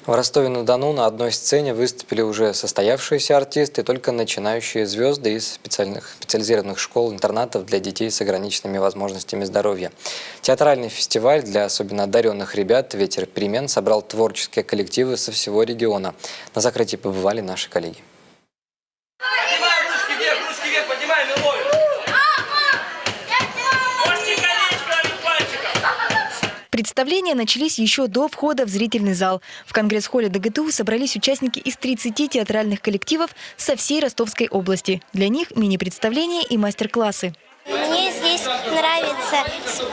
В Ростове-на-Дону на одной сцене выступили уже состоявшиеся артисты и только начинающие звезды из специализированных школ-интернатов для детей с ограниченными возможностями здоровья. Театральный фестиваль для особенно одаренных ребят «Ветер перемен» собрал творческие коллективы со всего региона. На закрытии побывали наши коллеги. Поднимаем ручки вверх, поднимаем и ловим. Представления начались еще до входа в зрительный зал. В конгресс-холле ДГТУ собрались участники из 30 театральных коллективов со всей Ростовской области. Для них мини-представления и мастер-классы. Мне здесь нравится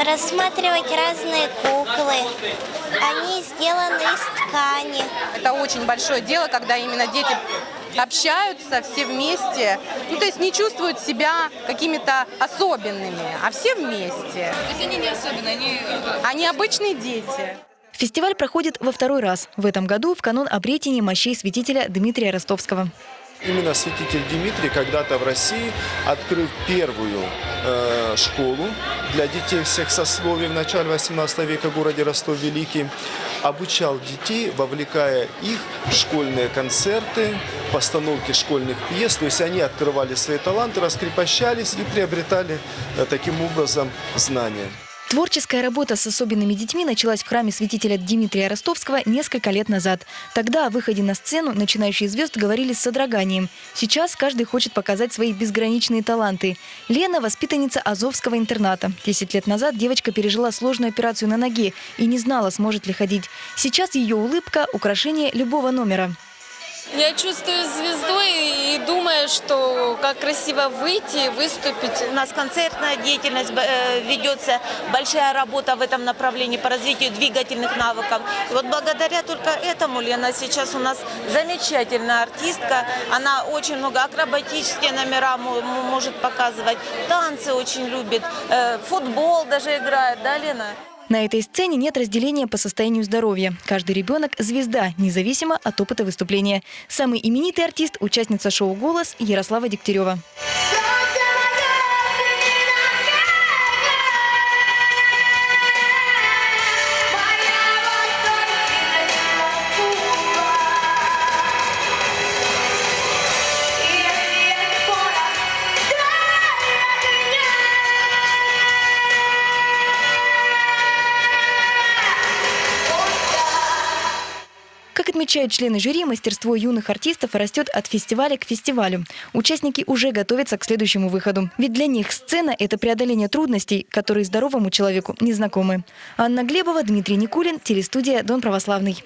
рассматривать разные куклы. Они сделаны из ткани. Это очень большое дело, когда именно дети общаются все вместе. То есть не чувствуют себя какими-то особенными, а все вместе. То есть они не особенные, они обычные дети. Фестиваль проходит во второй раз. В этом году в канун обретения мощей святителя Дмитрия Ростовского. Именно святитель Дмитрий когда-то в России открыл первую школу для детей всех сословий в начале 18 века в городе Ростов-Великий. Обучал детей, вовлекая их в школьные концерты, постановки школьных пьес. То есть они открывали свои таланты, раскрепощались и приобретали таким образом знания. Творческая работа с особенными детьми началась в храме святителя Дмитрия Ростовского несколько лет назад. Тогда о выходе на сцену начинающие звезды говорили с содроганием. Сейчас каждый хочет показать свои безграничные таланты. Лена – воспитанница Азовского интерната. 10 лет назад девочка пережила сложную операцию на ноге и не знала, сможет ли ходить. Сейчас ее улыбка – украшение любого номера. Я чувствую звездой и думаю, что как красиво выйти, выступить. У нас концертная деятельность ведется, большая работа в этом направлении по развитию двигательных навыков. И вот благодаря только этому Лена сейчас у нас замечательная артистка. Она очень много акробатические номера может показывать, танцы очень любит, футбол даже играет, да, Лена? На этой сцене нет разделения по состоянию здоровья. Каждый ребенок – звезда, независимо от опыта выступления. Самый именитый артист – участница шоу «Голос» Ярослава Дегтярева. Как отмечают члены жюри, мастерство юных артистов растет от фестиваля к фестивалю. Участники уже готовятся к следующему выходу. Ведь для них сцена – это преодоление трудностей, которые здоровому человеку не знакомы. Анна Глебова, Дмитрий Никулин, телестудия «Дон Православный».